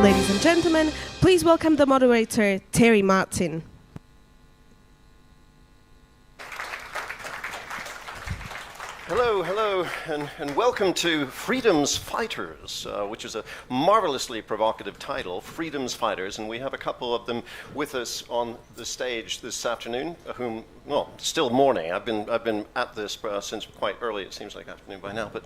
Ladies and gentlemen, please welcome the moderator, Terry Martin. Hello, and welcome to Freedom's Fighters, which is a marvelously provocative title, Freedom's Fighters, and we have a couple of them with us on the stage this afternoon, whom, well, still morning. I've been at this since quite early. It seems like afternoon by now, but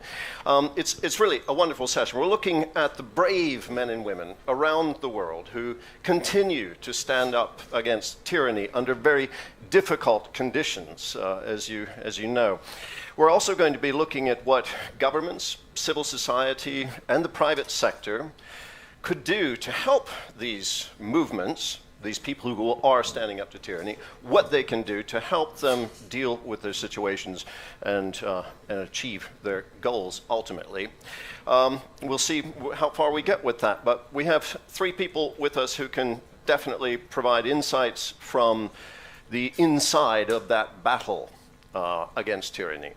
it's really a wonderful session. We're looking at the brave men and women around the world who continue to stand up against tyranny under very difficult conditions, as you know. We're also going to be looking at what governments, civil society, and the private sector could do to help these movements, these people who are standing up to tyranny, what they can do to help them deal with their situations and achieve their goals ultimately. We'll see how far we get with that, but we have three people with us who can definitely provide insights from the inside of that battle against tyranny.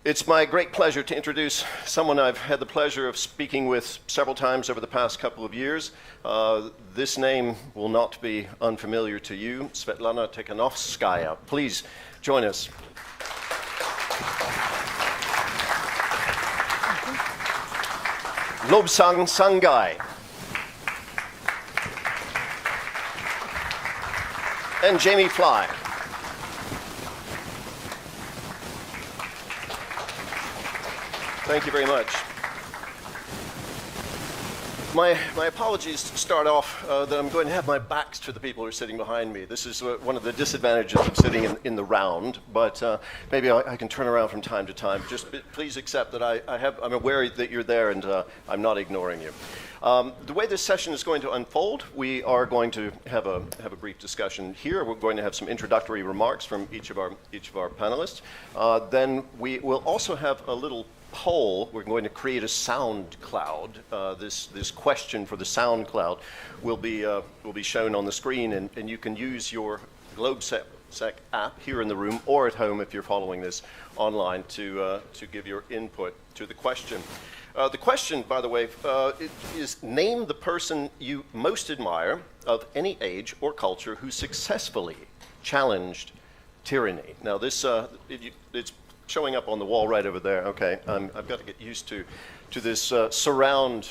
It's my great pleasure to introduce someone I've had the pleasure of speaking with several times over the past couple of years. This name will not be unfamiliar to you, Svetlana Tikhanovskaya. Please join us. Lobsang sangay. And Jamie Fly. Thank you very much. My apologies to start off that I'm going to have my backs to the people who are sitting behind me. This is one of the disadvantages of sitting in the round, but maybe I can turn around from time to time. Just please accept that I'm aware that you're there and I'm not ignoring you. The way this session is going to unfold, we are going to have a brief discussion here. We're going to have some introductory remarks from each of our panelists. Then we will also have a little poll. We're going to create a sound cloud. This question for the sound cloud will be shown on the screen, and you can use your GLOBSEC app here in the room or at home if you're following this online to give your input to the question. The question, by the way, is name the person you most admire of any age or culture who successfully challenged tyranny. Now this it's showing up on the wall right over there. Okay, I've got to get used to this surround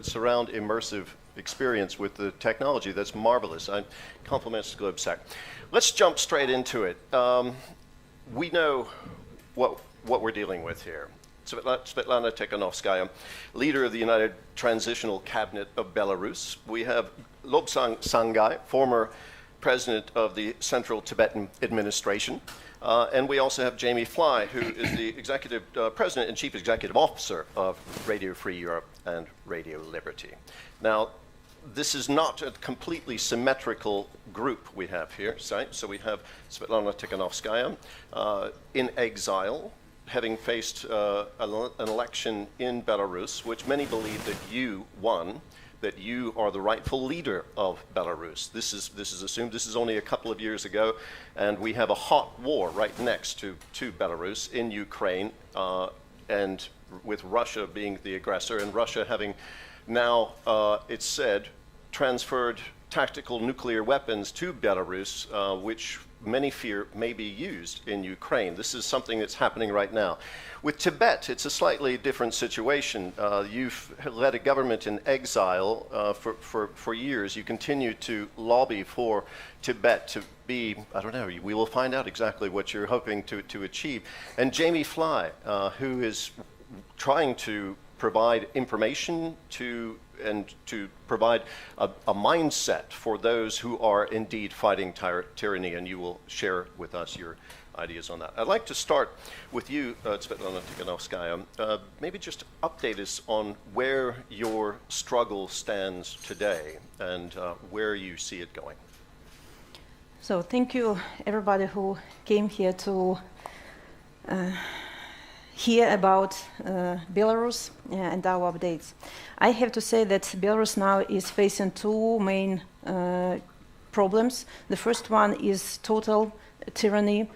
immersive experience with the technology. That's marvelous. Compliments to GLOBSEC. Let's jump straight into it. We know what we're dealing with here. Svetlana Tikhanovskaya, leader of the United Transitional Cabinet of Belarus. We have Lobsang sangay, former president of the Central Tibetan Administration. And we also have Jamie Fly, who is the executive president and chief executive officer of Radio Free Europe and Radio Liberty. Now, this is not a completely symmetrical group we have here. So we have Svetlana Tikhanovskaya in exile, having faced an election in Belarus, which many believe that you won, that you are the rightful leader of Belarus. This is assumed. This is only a couple of years ago, and we have a hot war right next to Belarus in Ukraine, and with Russia being the aggressor, and Russia having now, it's said, transferred tactical nuclear weapons to Belarus, which many fear may be used in Ukraine. This is something that's happening right now. With Tibet, it's a slightly different situation. You've led a government in exile for years. You continue to lobby for Tibet to be, I don't know, we will find out exactly what you're hoping to achieve. And Jamie Fly, who is trying to provide information to provide a mindset for those who are indeed fighting tyranny, and you will share with us your ideas on that. I'd like to start with you, Svetlana Tikhanovskaya. Maybe just update us on where your struggle stands today and where you see it going. So thank you, everybody who came here to hear about Belarus and our updates. I have to say that Belarus now is facing two main problems. The first one is total tyranny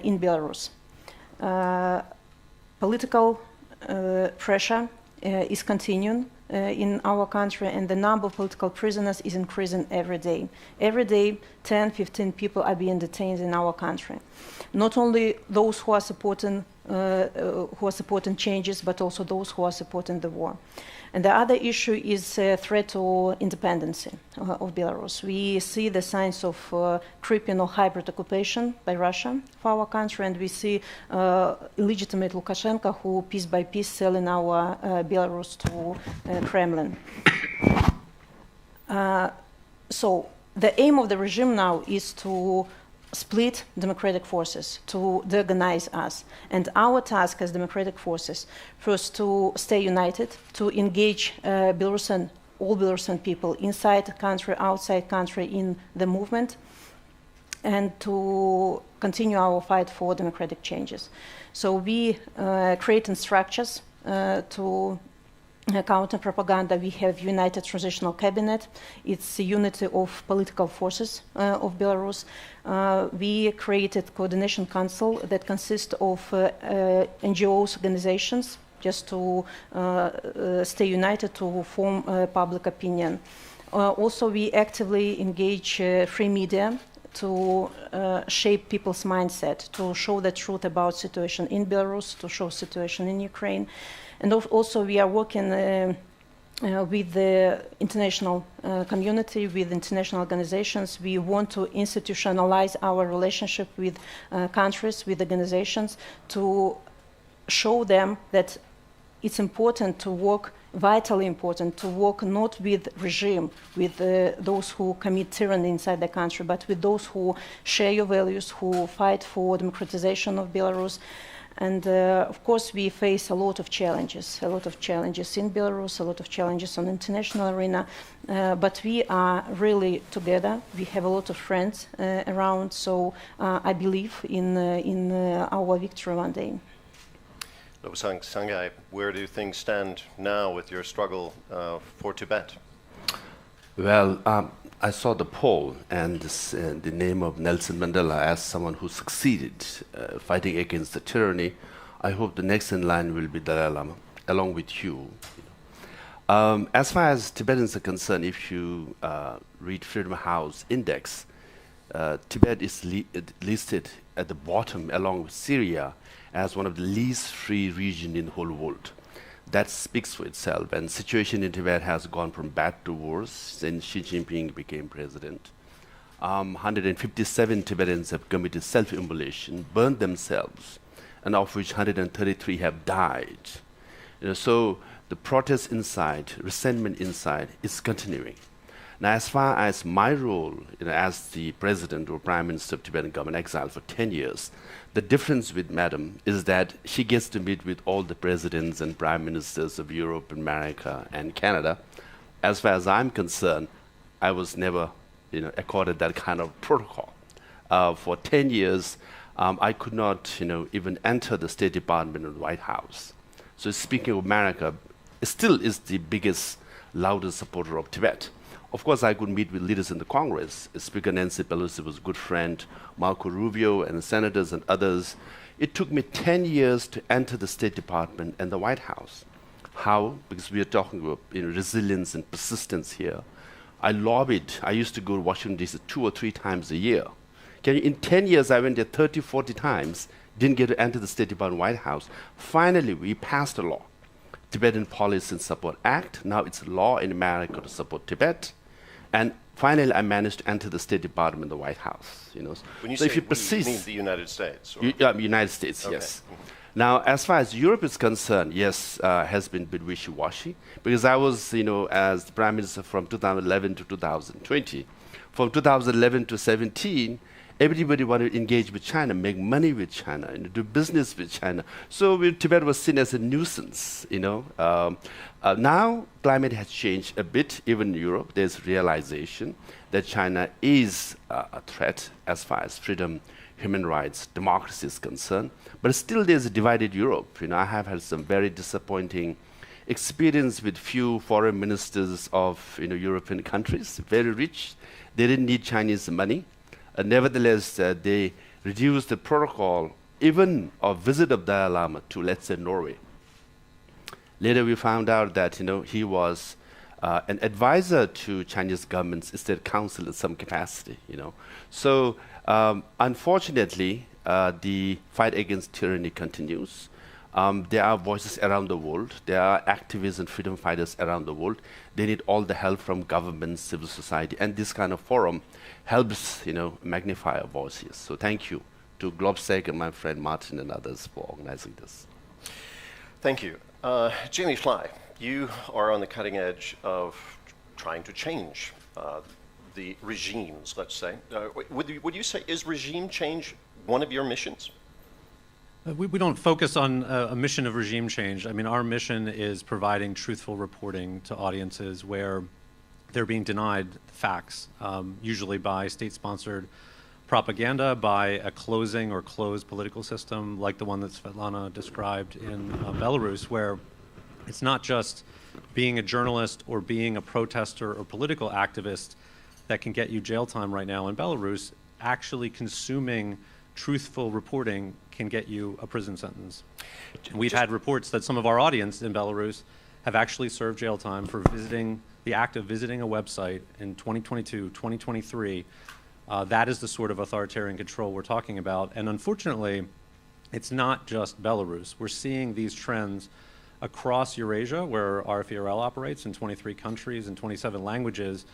in Belarus. Political pressure is continuing in our country, and the number of political prisoners is increasing every day. Every day, 10, 15 people are being detained in our country. Not only those who are supporting changes, but also those who are supporting the war. And the other issue is threat to independence of Belarus. We see the signs of creeping or hybrid occupation by Russia of our country, and we see illegitimate Lukashenko who piece by piece selling our Belarus to Kremlin. So the aim of the regime now is to split democratic forces, to deorganize us. And our task as democratic forces, first to stay united, to engage all Belarusian people inside the country, outside country in the movement, and to continue our fight for democratic changes. So we creating structures to counter propaganda. We have United Transitional Cabinet. It's a unity of political forces of Belarus. We created Coordination Council that consists of NGOs, organizations, just to stay united, to form public opinion. Also, we actively engage free media to shape people's mindset, to show the truth about situation in Belarus, to show situation in Ukraine. And also we are working with the international community, with international organizations. We want to institutionalize our relationship with countries, with organizations, to show them that it's important to work, vitally important, to work not with regime, with those who commit tyranny inside the country, but with those who share your values, who fight for democratization of Belarus. And of course, we face a lot of challenges in Belarus, a lot of challenges on the international arena, but we are really together. We have a lot of friends around, so I believe in our victory one day. Lobsang sangay, where do things stand now with your struggle for Tibet? Well, I saw the poll and the name of Nelson Mandela as someone who succeeded fighting against the tyranny. I hope the next in line will be Dalai Lama, along with you. As far as Tibetans are concerned, if you read Freedom House Index, Tibet is listed at the bottom, along with Syria, as one of the least free regions in the whole world. That speaks for itself, and the situation in Tibet has gone from bad to worse since Xi Jinping became president. 157 Tibetans have committed self-immolation, burned themselves, and of which 133 have died. So the protest inside, resentment inside, is continuing. Now, as far as my role as the president or prime minister of Tibetan government exile for 10 years, the difference with Madam is that she gets to meet with all the presidents and prime ministers of Europe, America, and Canada. As far as I'm concerned, I was never accorded that kind of protocol. For 10 years, I could not even enter the State Department or the White House. So speaking of America, it still is the biggest, loudest supporter of Tibet. Of course, I could meet with leaders in the Congress. Speaker Nancy Pelosi was a good friend, Marco Rubio and the senators and others. It took me 10 years to enter the State Department and the White House. How? Because we are talking about resilience and persistence here. I lobbied. I used to go to Washington, D.C. 2 or 3 times a year. In 10 years, I went there 30, 40 times, didn't get to enter the State Department White House. Finally, we passed a law, Tibetan Policy and Support Act. Now it's a law in America to support Tibet. And finally, I managed to enter the State Department, the White House. When you so say if you we, persist, you mean the United States? Or? United States, okay. Yes. Now, as far as Europe is concerned, yes, has been a bit wishy-washy, because I was, as the Prime Minister from 2011 to 2020. From 2011 to 17, everybody wanted to engage with China, make money with China, do business with China. So Tibet was seen as a nuisance, Now, climate has changed a bit, even in Europe. There's realization that China is a threat as far as freedom, human rights, democracy is concerned. But still there's a divided Europe. I have had some very disappointing experience with few foreign ministers of European countries, very rich. They didn't need Chinese money. Nevertheless, they reduced the protocol, even of visit of Dalai Lama to, let's say, Norway. Later, we found out that he was an advisor to Chinese government's state council in some capacity. So unfortunately, the fight against tyranny continues. There are voices around the world. There are activists and freedom fighters around the world. They need all the help from government, civil society, and this kind of forum helps, magnify our voices. So thank you to GLOBSEC and my friend Martin and others for organizing this. Thank you. Jamie Fly, you are on the cutting edge of trying to change the regimes, let's say. Would you say, is regime change one of your missions? We don't focus on a mission of regime change. I mean, our mission is providing truthful reporting to audiences where they're being denied facts, usually by state-sponsored propaganda, by a closing or closed political system like the one that Svetlana described in Belarus, where it's not just being a journalist or being a protester or political activist that can get you jail time right now in Belarus. Actually consuming truthful reporting can get you a prison sentence. We've had reports that some of our audience in Belarus have actually served jail time for the act of visiting a website in 2022, 2023. That is the sort of authoritarian control we're talking about. And unfortunately, it's not just Belarus. We're seeing these trends across Eurasia, where RFERL operates in 23 countries and 27 languages.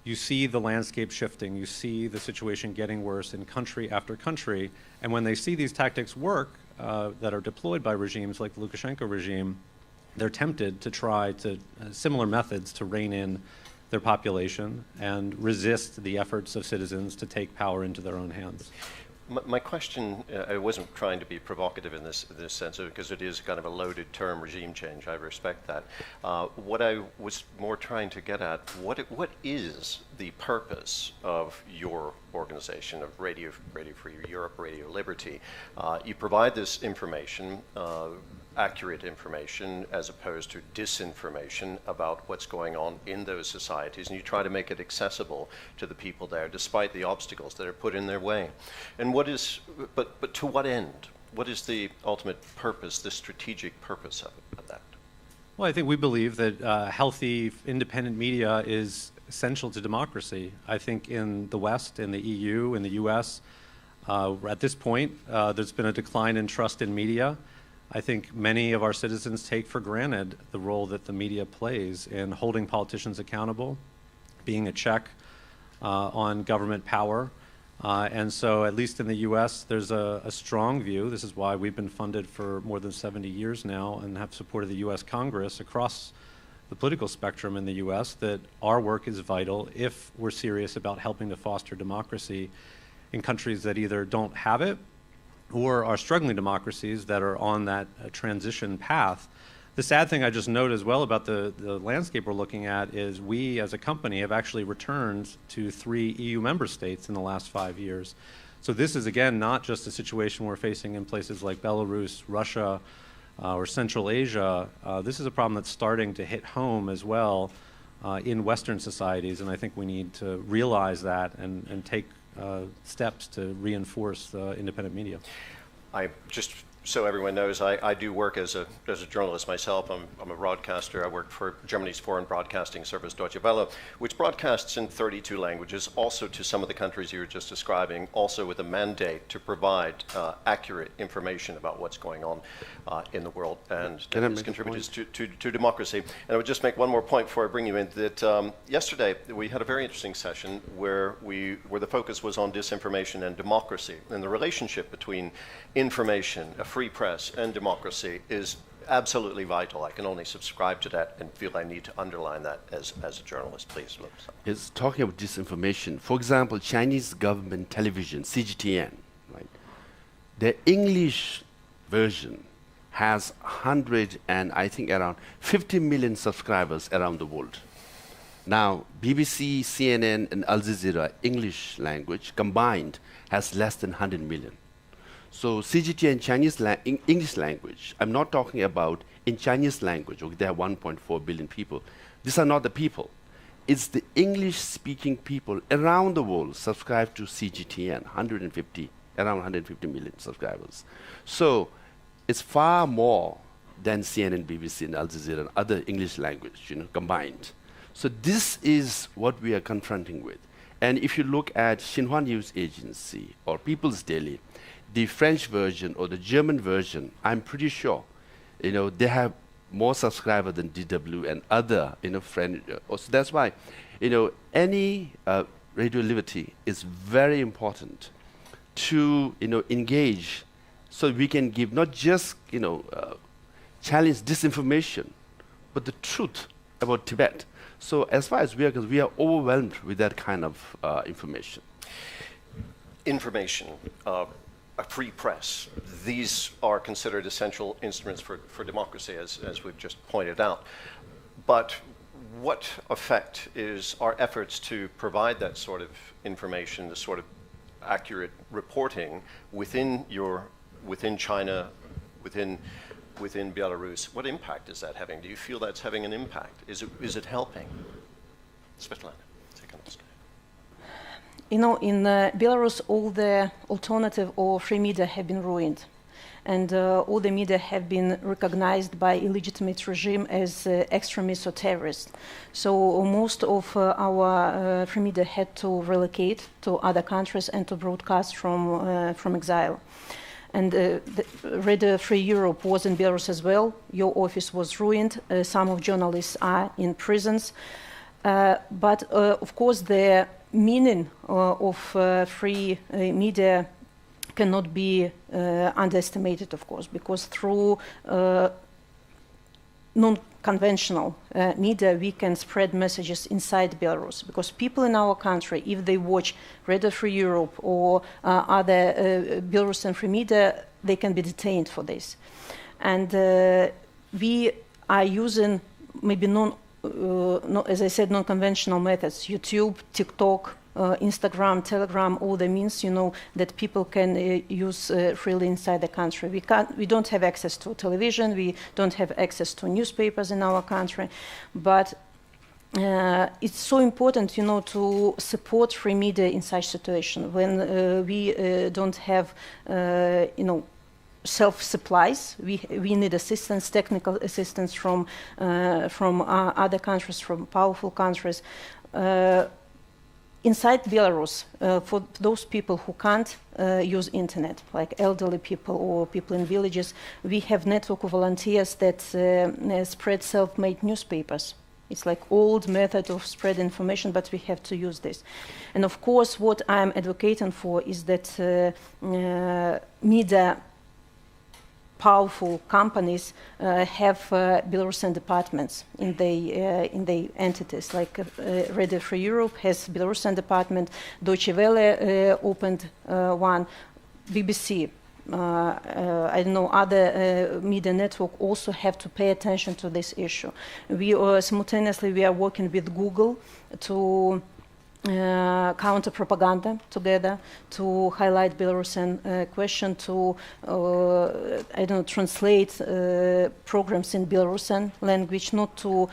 You see the landscape shifting. You see the situation getting worse in country after country. And when they see these tactics work that are deployed by regimes like the Lukashenko regime, they're tempted to try similar methods to rein in their population and resist the efforts of citizens to take power into their own hands. My question, I wasn't trying to be provocative in this sense, because it is kind of a loaded term, regime change. I respect that. What I was more trying to get at, what is the purpose of your organization, of Radio Free Europe, Radio Liberty? You provide this information, accurate information, as opposed to disinformation about what's going on in those societies, and you try to make it accessible to the people there, despite the obstacles that are put in their way. And but to what end? What is the ultimate purpose, the strategic purpose of that? Well, I think we believe that healthy, independent media is essential to democracy. I think in the West, in the EU, in the US, at this point, there's been a decline in trust in media. I think many of our citizens take for granted the role that the media plays in holding politicians accountable, being a check on government power. And so, at least in the US, there's a strong view. This is why we've been funded for more than 70 years now and have supported the US Congress across the political spectrum in the US, that our work is vital if we're serious about helping to foster democracy in countries that either don't have it or are struggling democracies that are on that transition path. The sad thing I just note as well about the landscape we're looking at is we as a company have actually returned to 3 EU member states in the last 5 years. So this is, again, not just a situation we're facing in places like Belarus, Russia, or Central Asia. This is a problem that's starting to hit home as well in Western societies, and I think we need to realize that and take steps to reinforce independent media. Just so everyone knows, I do work as a journalist myself. I'm a broadcaster. I work for Germany's foreign broadcasting service, Deutsche Welle, which broadcasts in 32 languages, also to some of the countries you were just describing, also with a mandate to provide accurate information about what's going on in the world, and this contributes to democracy. And I would just make one more point before I bring you in, that yesterday we had a very interesting session where the focus was on disinformation and democracy, and the relationship between information, a free press, and democracy is absolutely vital. I can only subscribe to that and feel I need to underline that as a journalist. Please, Lobsang. It's talking about disinformation. For example, Chinese government television, CGTN, right? The English version has 100 and I think around 50 million subscribers around the world. Now, BBC, CNN, and Al Jazeera, English language combined, has less than 100 million. So CGTN Chinese English language, I'm not talking about in Chinese language, okay, there are 1.4 billion people. These are not the people. It's the English-speaking people around the world subscribe to CGTN, around 150 million subscribers. So it's far more than CNN, BBC, and Al Jazeera and other English language, combined. So this is what we are confronting with. And if you look at Xinhua News Agency or People's Daily, the French version or the German version, I'm pretty sure, they have more subscribers than DW and other, French. So that's why, any radio liberty is very important to, engage, so we can give not just, challenge disinformation, but the truth about Tibet. So as far as we are concerned, we are overwhelmed with that kind of information. Information, a free press, these are considered essential instruments for democracy, as we've just pointed out. But what effect is our efforts to provide that sort of information, the sort of accurate reporting within China, within Belarus? What impact is that having? Do you feel that's having an impact? Is it helping? Svetlana, take on this. In Belarus, all the alternative or free media have been ruined. And all the media have been recognized by illegitimate regime as extremists or terrorists. So most of our free media had to relocate to other countries and to broadcast from exile. And Radio Free Europe was in Belarus as well. Your office was ruined. Some of journalists are in prisons. But of course, the meaning of free media cannot be underestimated, of course, because through non-conventional media, we can spread messages inside Belarus. Because people in our country, if they watch Radio Free Europe or other Belarusian free media, they can be detained for this. And we are using maybe as I said, non-conventional methods: YouTube, TikTok, Instagram, Telegram, all the means, that people can use freely inside the country. We don't have access to television, we don't have access to newspapers in our country, but it's so important, to support free media in such situation when we don't have, self-supplies. We need assistance, technical assistance from other countries, from powerful countries. Inside Belarus, for those people who can't use internet, like elderly people or people in villages, we have network of volunteers that spread self-made newspapers. It's like old method of spread information, but we have to use this. And of course, what I'm advocating for is that media powerful companies have Belarusian departments in the entities. Like Radio Free Europe has Belarusian department, Deutsche Welle opened one, BBC. I don't know, other media network also have to pay attention to this issue. We simultaneously we are working with Google to counter propaganda together, to highlight Belarusian question, to translate programs in Belarusian language, not to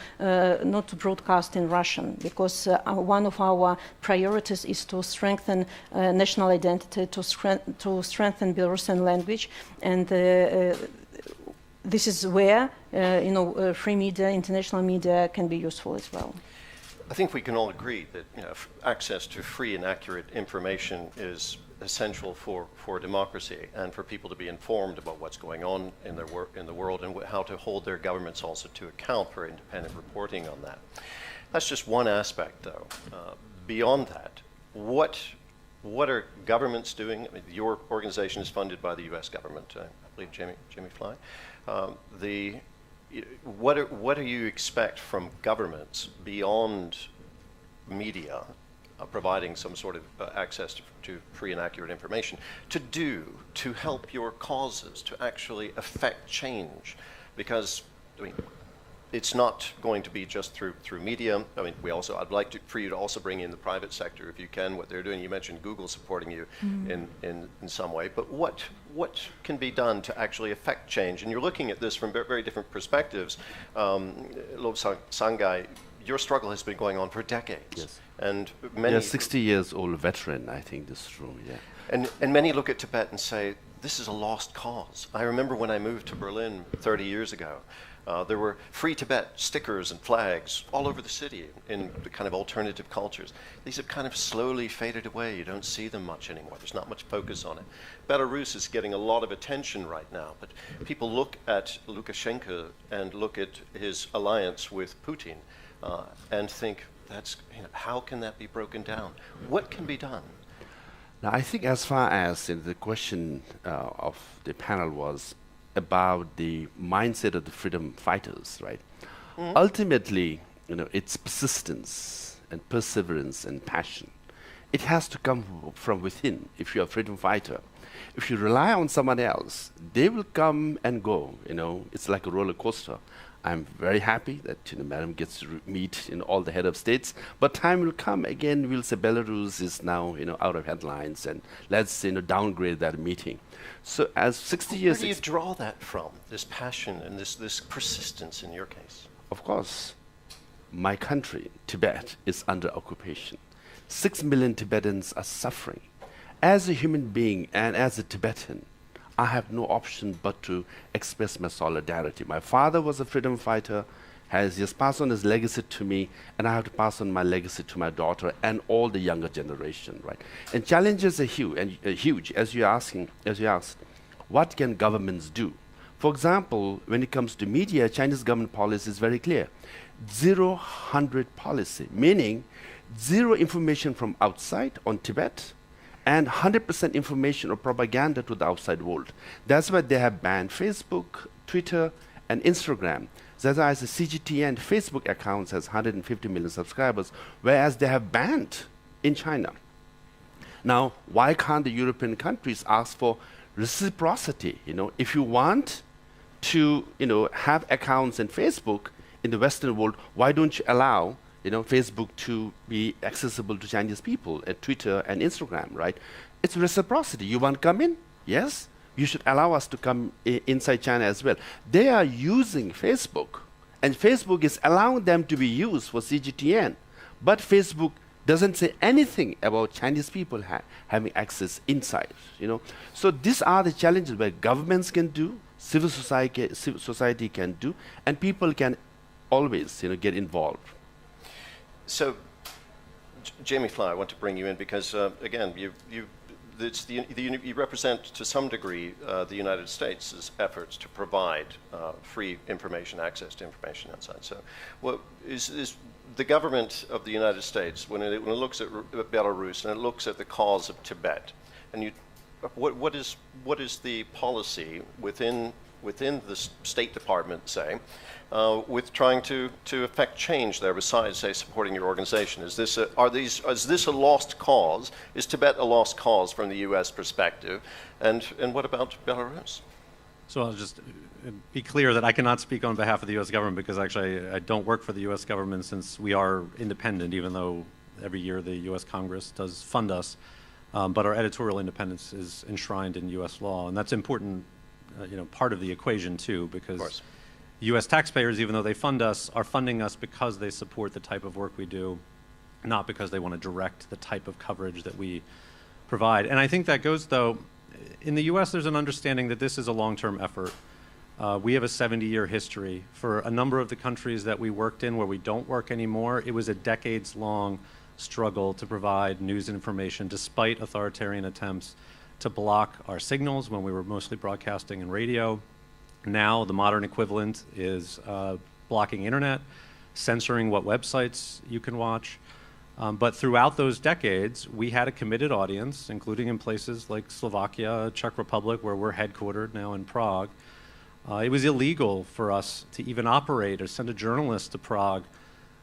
broadcast in Russian, because one of our priorities is to strengthen national identity, to strengthen Belarusian language, and this is where free media, international media can be useful as well. I think we can all agree that access to free and accurate information is essential for democracy and for people to be informed about what's going on in the world and how to hold their governments also to account for independent reporting on that. That's just one aspect, though. Beyond that, what are governments doing? I mean, your organization is funded by the U.S. government, I believe, Jimmy Fly. What do you expect from governments beyond media providing some sort of access to free and accurate information to do to help your causes, to actually affect change? Because, I mean, it's not going to be just through media. I mean, I'd like for you to also bring in the private sector if you can, what they're doing. You mentioned Google supporting you in some way, but what can be done to actually affect change? And you're looking at this from very different perspectives. Lobsang sangay, your struggle has been going on for decades. Yes. And many 60 years old veteran, I think, this room, yeah. And many look at Tibet and say, this is a lost cause. I remember when I moved to Berlin 30 years ago, there were Free Tibet stickers and flags all over the city in the kind of alternative cultures. These have kind of slowly faded away. You don't see them much anymore. There's not much focus on it. Belarus is getting a lot of attention right now, but people look at Lukashenko and look at his alliance with Putin and think, how can that be broken down? What can be done? Now, I think as far as the question of the panel was about the mindset of the freedom fighters, right? Mm-hmm. Ultimately, it's persistence and perseverance and passion. It has to come from within if you're a freedom fighter. If you rely on someone else, they will come and go. It's like a roller coaster. I'm very happy that Madam gets to meet all the head of states, but time will come again. We'll say Belarus is now out of headlines, and let's downgrade that meeting. So as 60 years, where do you draw that from? This passion and this persistence in your case? Of course, my country, Tibet, is under occupation. 6 million Tibetans are suffering. As a human being and as a Tibetan, I have no option but to express my solidarity. My father was a freedom fighter, has just passed on his legacy to me, and I have to pass on my legacy to my daughter and all the younger generation, right? And challenges are huge, as you asked, what can governments do? For example, when it comes to media, Chinese government policy is very clear. 0-100 policy, meaning zero information from outside on Tibet, and 100% information or propaganda to the outside world. That's why they have banned Facebook, Twitter, and Instagram. That's why the CGTN Facebook accounts has 150 million subscribers, whereas they have banned in China. Now, why can't the European countries ask for reciprocity? If you want to, have accounts in Facebook in the Western world, why don't you allow Facebook to be accessible to Chinese people at Twitter and Instagram, right? It's reciprocity. You want to come in? Yes. You should allow us to come inside China as well. They are using Facebook, and Facebook is allowing them to be used for CGTN. But Facebook doesn't say anything about Chinese people having access inside, So these are the challenges where governments can do, civil society can do, and people can always, get involved. So, Jamie Fly, I want to bring you in because, again, you represent to some degree the United States' efforts to provide free information, access to information outside. So, what is the government of the United States, when it looks at Belarus and it looks at the cause of Tibet, and what is the policy within the State Department, say, with trying to affect change there besides, say, supporting your organization? Is this a lost cause? Is Tibet a lost cause from the U.S. perspective? And what about Belarus? So I'll just be clear that I cannot speak on behalf of the U.S. government because actually I don't work for the U.S. government since we are independent, even though every year the U.S. Congress does fund us. But our editorial independence is enshrined in U.S. law, and that's important, part of the equation too, because U.S. taxpayers, even though they fund us, are funding us because they support the type of work we do, not because they want to direct the type of coverage that we provide. And I think that goes, though, in the U.S. there's an understanding that this is a long-term effort. We have a 70-year history. For a number of the countries that we worked in where we don't work anymore, it was a decades-long struggle to provide news information despite authoritarian attempts to block our signals when we were mostly broadcasting in radio. Now the modern equivalent is blocking internet, censoring what websites you can watch. But throughout those decades, we had a committed audience, including in places like Slovakia, Czech Republic, where we're headquartered now in Prague. It was illegal for us to even operate or send a journalist to Prague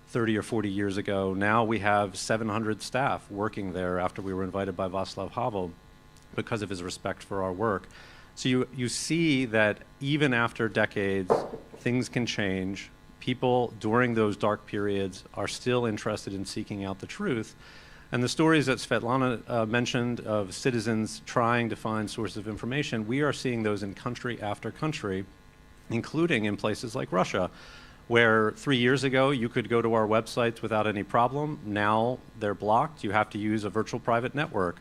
30 or 40 years ago. Now we have 700 staff working there after we were invited by Václav Havel because of his respect for our work. So you see that even after decades, things can change. People during those dark periods are still interested in seeking out the truth. And the stories that Svetlana mentioned of citizens trying to find sources of information, we are seeing those in country after country, including in places like Russia, where 3 years ago you could go to our websites without any problem. Now they're blocked. You have to use a virtual private network.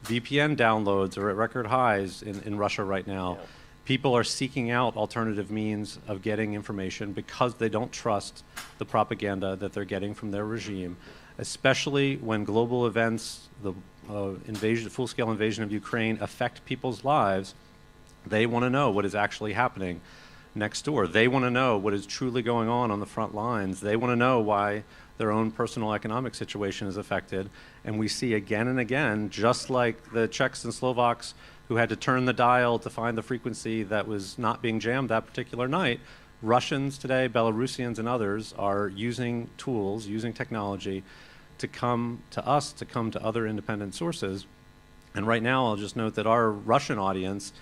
VPN downloads are at record highs in Russia right now. Yeah. People are seeking out alternative means of getting information because they don't trust the propaganda that they're getting from their regime, especially when global events, the full-scale invasion of Ukraine, affect people's lives. They want to know what is actually happening next door. They want to know what is truly going on the front lines. They want to know why their own personal economic situation is affected. And we see again and again, just like the Czechs and Slovaks who had to turn the dial to find the frequency that was not being jammed that particular night, Russians today, Belarusians and others are using tools, using technology to come to us, to come to other independent sources. And right now, I'll just note that our Russian audience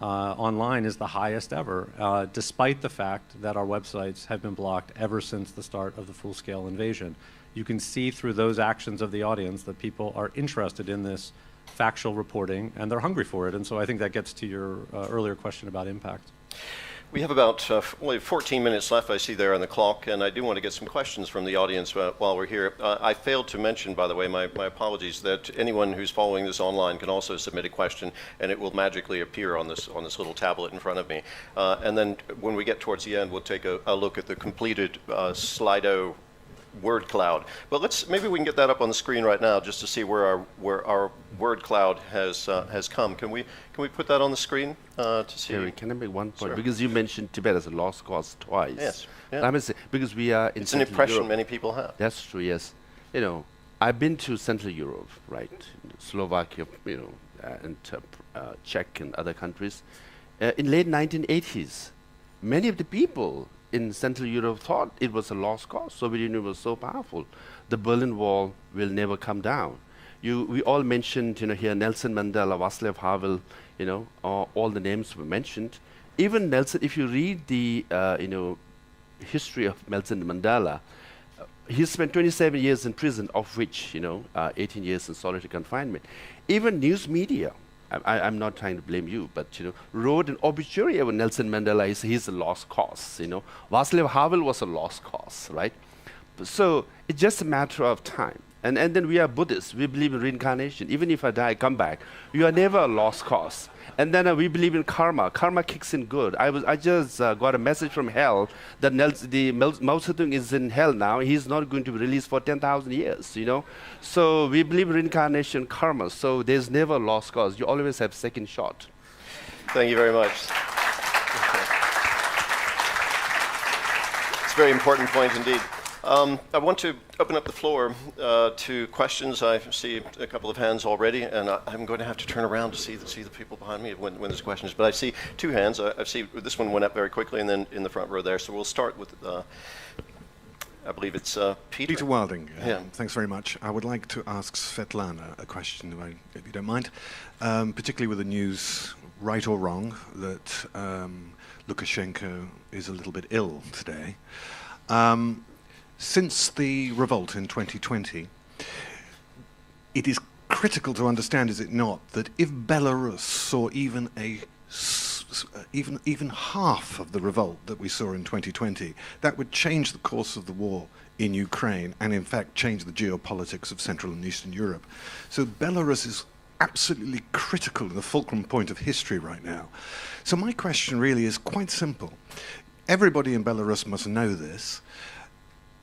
online is the highest ever, despite the fact that our websites have been blocked ever since the start of the full-scale invasion. You can see through those actions of the audience that people are interested in this factual reporting, and they're hungry for it. And so I think that gets to your earlier question about impact. We have about only 14 minutes left, I see there on the clock, and I do want to get some questions from the audience while we're here. I failed to mention, by the way, my apologies, that anyone who's following this online can also submit a question, and it will magically appear on this little tablet in front of me. And then when we get towards the end, we'll take a look at the completed Slido word cloud. But maybe we can get that up on the screen right now just to see where our word cloud has come. Can we put that on the screen to see? Terry, can I make one point? Sure. Because you mentioned Tibet as a lost cause twice. Yes. Yeah. I must say, because we are in It's an Central impression Europe. many people have. That's true, yes. You know, I've been to Central Europe, right? Slovakia, and Czech and other countries. In late 1980s, many of the people in Central Europe thought it was a lost cause. Soviet Union was so powerful. The Berlin Wall will never come down. We all mentioned, here Nelson Mandela, Václav Havel, all the names were mentioned. Even Nelson, if you read the, history of Nelson Mandela, he spent 27 years in prison, of which, 18 years in solitary confinement. Even news media, I'm not trying to blame you, but wrote an obituary about Nelson Mandela. He's a lost cause. Václav Havel was a lost cause, right? So it's just a matter of time. And then we are Buddhists. We believe in reincarnation. Even if I die, I come back. You are never a lost cause. And then we believe in karma. Karma kicks in good. I just got a message from hell that Mao Zedong is in hell now. He's not going to be released for 10,000 years, So we believe in reincarnation, karma. So there's never a lost cause. You always have second shot. Thank you very much. It's a very important point indeed. I want to open up the floor to questions. I see a couple of hands already, and I'm going to have to turn around to see the people behind me when there's questions. But I see two hands. I see this one went up very quickly, and then in the front row there. So we'll start with, I believe it's Peter. Peter Wilding. Yeah. Thanks very much. I would like to ask Svetlana a question, if you don't mind, particularly with the news, right or wrong, that Lukashenko is a little bit ill today. Since the revolt in 2020, it is critical to understand, is it not, that if Belarus saw even even half of the revolt that we saw in 2020, that would change the course of the war in Ukraine and in fact change the geopolitics of Central and Eastern Europe. So Belarus is absolutely critical in the fulcrum point of history right now. So my question really is quite simple. Everybody in Belarus must know this.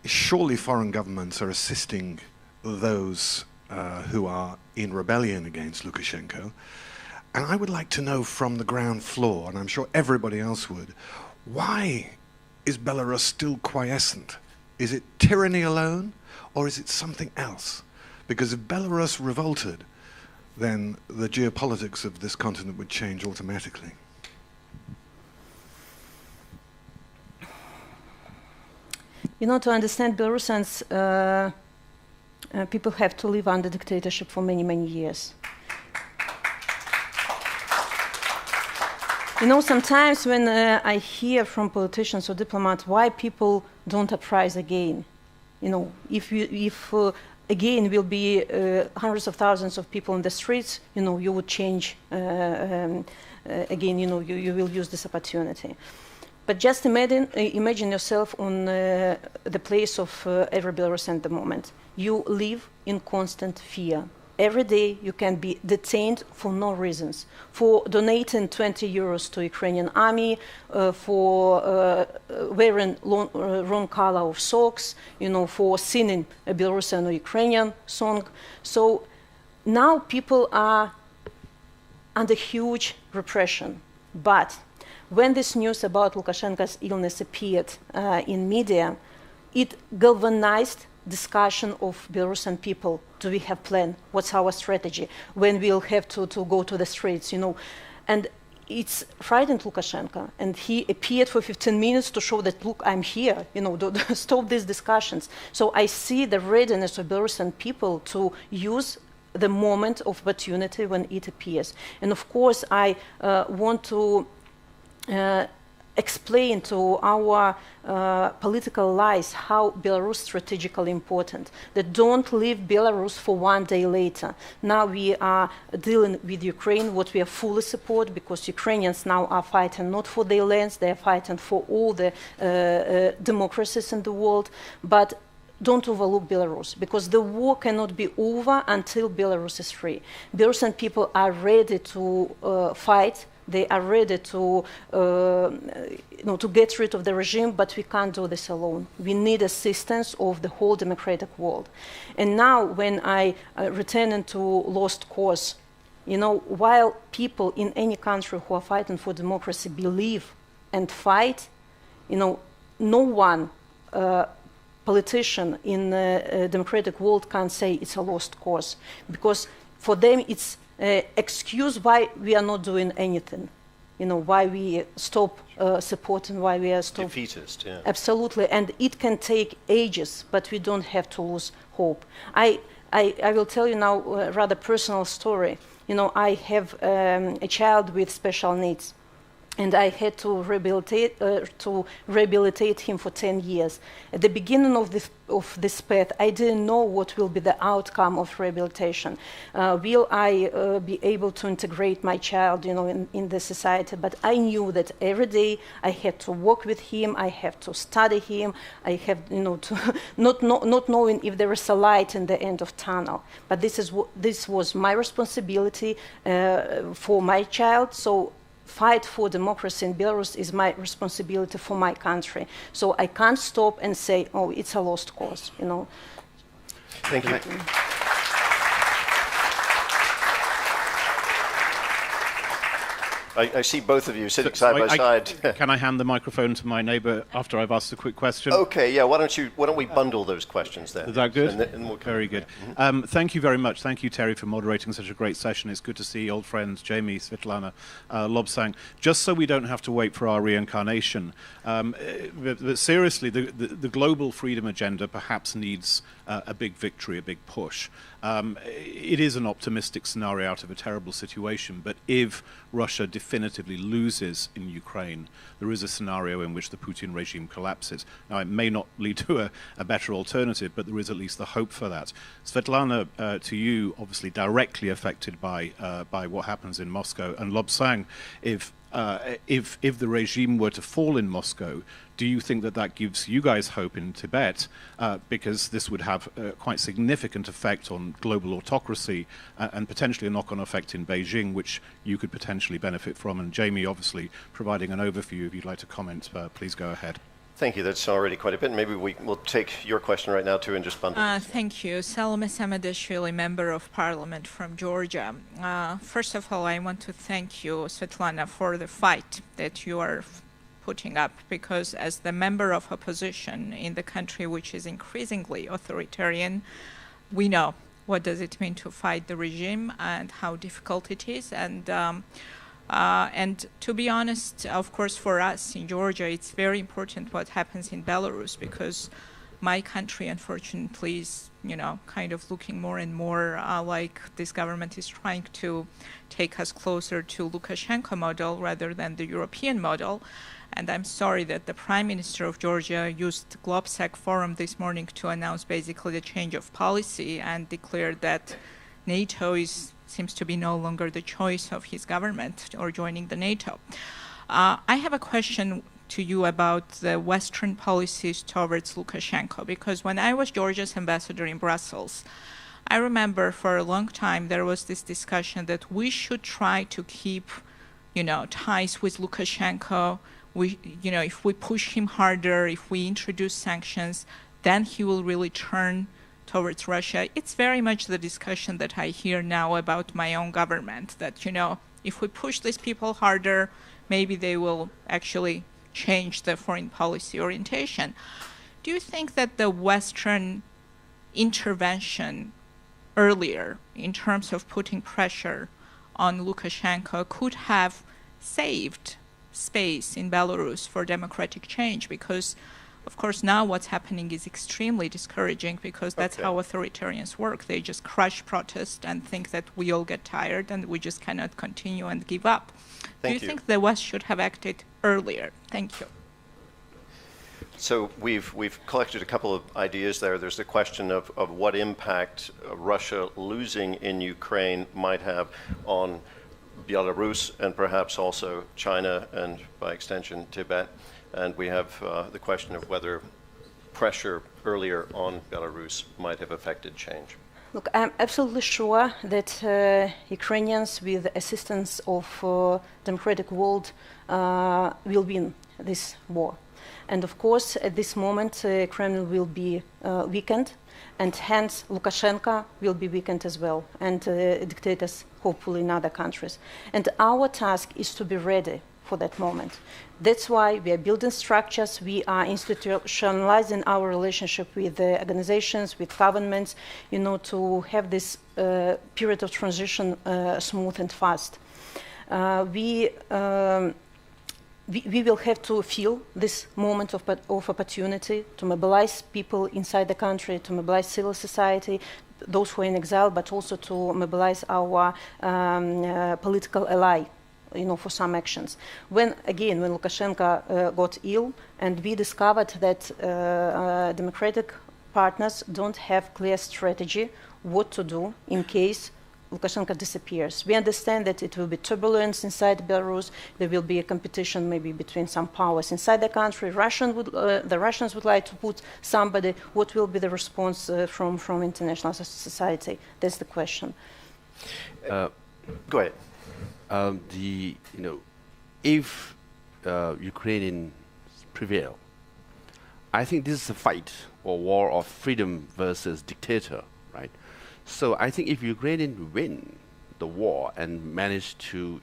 Surely foreign governments are assisting those who are in rebellion against Lukashenko. And I would like to know from the ground floor, and I'm sure everybody else would, why is Belarus still quiescent? Is it tyranny alone, or is it something else? Because if Belarus revolted, then the geopolitics of this continent would change automatically. To understand Belarusians, people have to live under dictatorship for many, many years. Sometimes when I hear from politicians or diplomats why people don't uprise again, if again will be hundreds of thousands of people in the streets, you would change again, you will use this opportunity. But just imagine yourself on the place of every Belarusian at the moment. You live in constant fear. every day you can be detained for no reasons, for donating 20 euros to Ukrainian army, for wearing wrong color of socks, for singing a Belarusian or Ukrainian song. So now people are under huge repression. But when this news about Lukashenko's illness appeared in media, it galvanized discussion of Belarusian people. Do we have plan? What's our strategy? When we'll have to go to the streets, And it's frightened Lukashenko, and he appeared for 15 minutes to show that, look, I'm here, stop these discussions. So I see the readiness of Belarusian people to use the moment of opportunity when it appears. And of course, I want to explain to our political allies how Belarus is strategically important, that don't leave Belarus for one day later. Now we are dealing with Ukraine, what we are fully support, because Ukrainians now are fighting not for their lands, they are fighting for all the democracies in the world, but don't overlook Belarus, because the war cannot be over until Belarus is free. Belarusian people are ready to fight. They are ready to, to get rid of the regime, but we can't do this alone. We need assistance of the whole democratic world. And now, when I return to lost cause, while people in any country who are fighting for democracy believe and fight, no one politician in the democratic world can say it's a lost cause, because for them it's excuse why we are not doing anything, why we stop supporting, why we are stop defeatist. Yeah. Absolutely, and it can take ages, but we don't have to lose hope. I will tell you now a rather personal story. I have a child with special needs, and I had to rehabilitate him for 10 years. At the beginning of this path, I didn't know what will be the outcome of rehabilitation. Will I be able to integrate my child, in the society? But I knew that every day I had to work with him, I have to study him, I have, to not knowing if there is a light in the end of tunnel. But this was my responsibility for my child. So fight for democracy in Belarus is my responsibility for my country. So I can't stop and say, oh, it's a lost cause, Thank you. I see both of you sitting side by side. Can I hand the microphone to my neighbour after I've asked a quick question? Okay, yeah. Why don't we bundle those questions then? Is that good? And we'll very good. Thank you very much. Thank you, Terry, for moderating such a great session. It's good to see old friends Jamie, Svetlana, Lobsang. Just so we don't have to wait for our reincarnation, but seriously, the global freedom agenda perhaps needs a big victory, a big push. It is an optimistic scenario out of a terrible situation, but if Russia definitively loses in Ukraine, there is a scenario in which the Putin regime collapses. Now, it may not lead to a better alternative, but there is at least the hope for that. Svetlana, to you, obviously directly affected by what happens in Moscow, and Lobsang, if the regime were to fall in Moscow, do you think that gives you guys hope in Tibet? Because this would have quite significant effect on global autocracy and potentially a knock-on effect in Beijing, which you could potentially benefit from. And Jamie, obviously, providing an overview. If you'd like to comment, please go ahead. Thank you. That's already quite a bit. Maybe we'll take your question right now, too, and just bundle it. Thank you. Salome Samadashvili, Member of Parliament from Georgia. First of all, I want to thank you, Svetlana, for the fight that you are putting up, because as the member of opposition in the country which is increasingly authoritarian, we know what does it mean to fight the regime and how difficult it is. And to be honest, of course, for us in Georgia, it's very important what happens in Belarus, because my country, unfortunately, is, kind of looking more and more like this government is trying to take us closer to Lukashenko model rather than the European model. And I'm sorry that the Prime Minister of Georgia used GLOBSEC forum this morning to announce basically the change of policy and declared that NATO seems to be no longer the choice of his government or joining the NATO. I have a question to you about the Western policies towards Lukashenko, because when I was Georgia's ambassador in Brussels, I remember for a long time there was this discussion that we should try to keep, ties with Lukashenko. If we push him harder, if we introduce sanctions, then he will really turn towards Russia. It's very much the discussion that I hear now about my own government, that, if we push these people harder, maybe they will actually change their foreign policy orientation. Do you think that the Western intervention earlier in terms of putting pressure on Lukashenko could have saved space in Belarus for democratic change? Because, of course, now what's happening is extremely discouraging, because that's how authoritarians work. They just crush protest and think that we all get tired and we just cannot continue and give up. Do you think the West should have acted earlier? Thank you. So we've collected a couple of ideas there. There's the question of what impact Russia losing in Ukraine might have on Belarus and perhaps also China and by extension Tibet. And we have the question of whether pressure earlier on Belarus might have affected change. Look, I'm absolutely sure that Ukrainians, with the assistance of democratic world, will win this war. And of course, at this moment, Kremlin will be weakened, and hence Lukashenko will be weakened as well, and dictators hopefully in other countries. And our task is to be ready for that moment. That's why we are building structures, we are institutionalizing our relationship with the organizations, with governments, to have this period of transition smooth and fast. We will have to feel this moment of opportunity to mobilize people inside the country, to mobilize civil society, those who are in exile, but also to mobilize our political ally, for some actions. When Lukashenko got ill, and we discovered that democratic partners don't have clear strategy what to do in case Lukashenko disappears. We understand that it will be turbulence inside Belarus. There will be a competition maybe between some powers inside the country. The Russians would like to put somebody. What will be the response from international society? That's the question. Go ahead. If Ukrainians prevail, I think this is a fight or war of freedom versus dictator, right? So I think if Ukrainians win the war and manage to,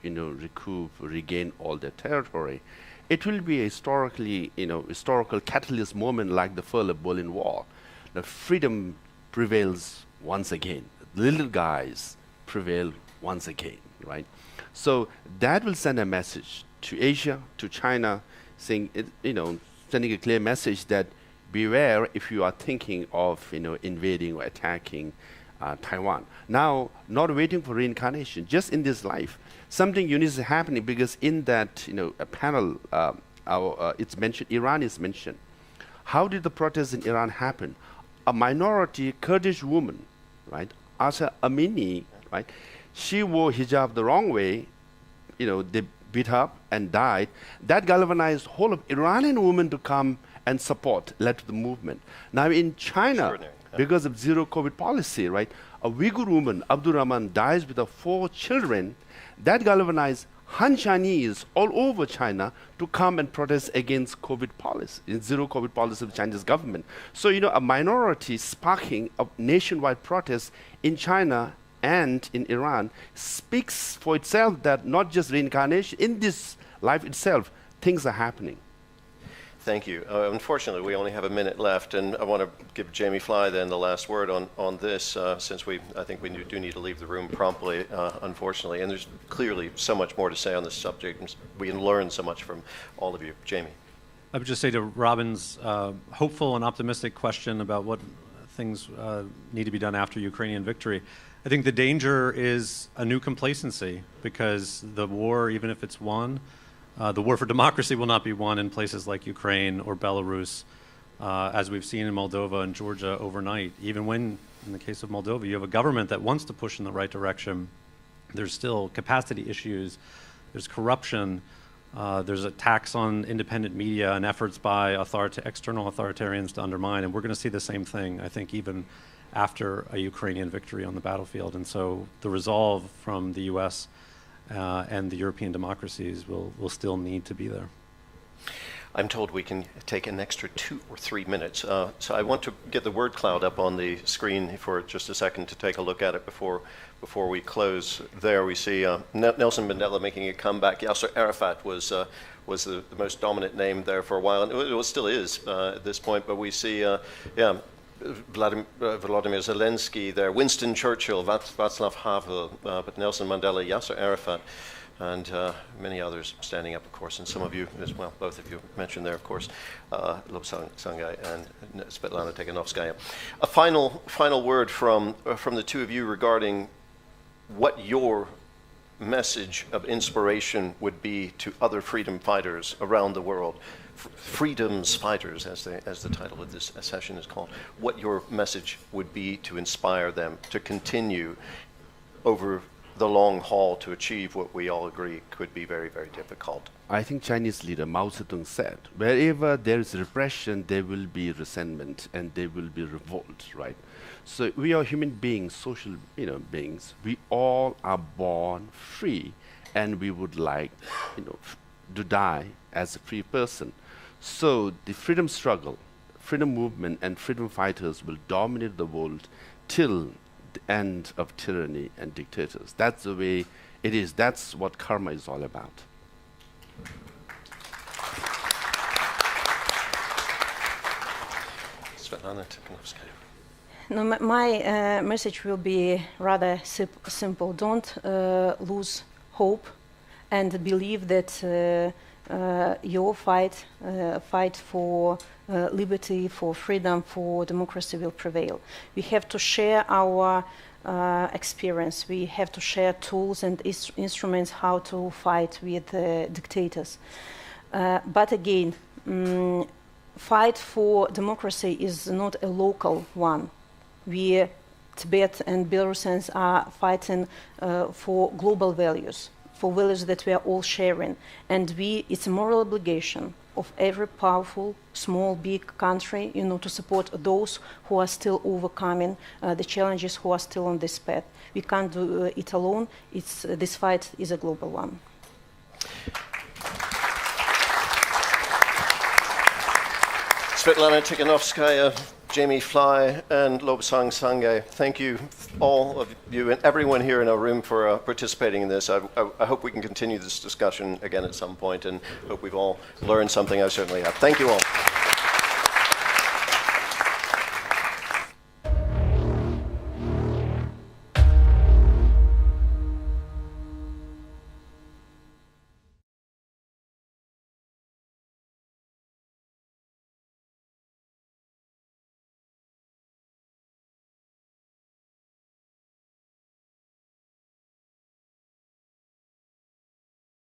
regain all their territory, it will be a historical catalyst moment like the fall of Berlin Wall. The freedom prevails once again. The little guys prevail once again, right? So that will send a message to Asia, to China, saying, sending a clear message that beware if you are thinking of, invading or attacking Taiwan. Now, not waiting for reincarnation, just in this life, something unique is happening, because in that, a panel, it's mentioned, Iran is mentioned. How did the protests in Iran happen? A minority Kurdish woman, right, Asa Amini, right, she wore hijab the wrong way, they beat her up and died. That galvanized whole of Iranian women to come and support, led to the movement. Now in China, because of zero COVID policy, right, a Uyghur woman, Abdul Rahman, dies with her 4 children. That galvanized Han Chinese all over China to come and protest against COVID policy, zero COVID policy of the Chinese government. So, a minority sparking a nationwide protest in China and in Iran speaks for itself that not just reincarnation, in this life itself, things are happening. Thank you. Unfortunately, we only have a minute left, and I want to give Jamie Fly then the last word on this, since I think we do need to leave the room promptly, unfortunately. And there's clearly so much more to say on this subject, and we can learn so much from all of you. Jamie. I would just say to Robin's hopeful and optimistic question about what things need to be done after Ukrainian victory, I think the danger is a new complacency, because the war, even if it's won, the war for democracy will not be won in places like Ukraine or Belarus, as we've seen in Moldova and Georgia overnight. Even when, in the case of Moldova, you have a government that wants to push in the right direction, there's still capacity issues, there's corruption, There's attacks on independent media and efforts by external authoritarians to undermine, and we're going to see the same thing, I think, even after a Ukrainian victory on the battlefield. And so the resolve from the US and the European democracies will still need to be there. I'm told we can take an extra 2 or 3 minutes. So I want to get the word cloud up on the screen for just a second to take a look at it before we close. There we see Nelson Mandela making a comeback. Yasser Arafat was the most dominant name there for a while, and it still is at this point. But we see, Volodymyr Zelensky there, Winston Churchill, Václav Havel, but Nelson Mandela, Yasser Arafat, and many others standing up, of course, and some of you as well, both of you mentioned there, of course, Lobsang sangay and Svetlana Tikhanovskaya. A final word from the two of you regarding what your message of inspiration would be to other freedom fighters around the world. Freedom's Fighters, as the title of this session is called. What your message would be to inspire them to continue over the long haul to achieve what we all agree could be very, very difficult. I think Chinese leader Mao Zedong said, wherever there is repression, there will be resentment and there will be revolt, right? So we are human beings, social beings. We all are born free, and we would like to die as a free person. So the freedom struggle, freedom movement, and freedom fighters will dominate the world till the end of tyranny and dictators. That's the way it is. That's what karma is all about. Svetlana Tikhanovskaya. No, my message will be rather simple. Don't lose hope, and believe that your fight for liberty, for freedom, for democracy will prevail. We have to share our experience. We have to share tools and instruments how to fight with dictators. But again, fight for democracy is not a local one. We, Tibet and Belarusians, are fighting for global values, for values that we are all sharing. And it's a moral obligation of every powerful, small, big country, to support those who are still overcoming the challenges, who are still on this path. We can't do it alone. This fight is a global one. Svetlana Tikhanovskaya, Jamie Fly, and Lobsang sangay. Thank you, all of you and everyone here in our room, for participating in this. I hope we can continue this discussion again at some point, and hope we've all learned something. I certainly have. Thank you all.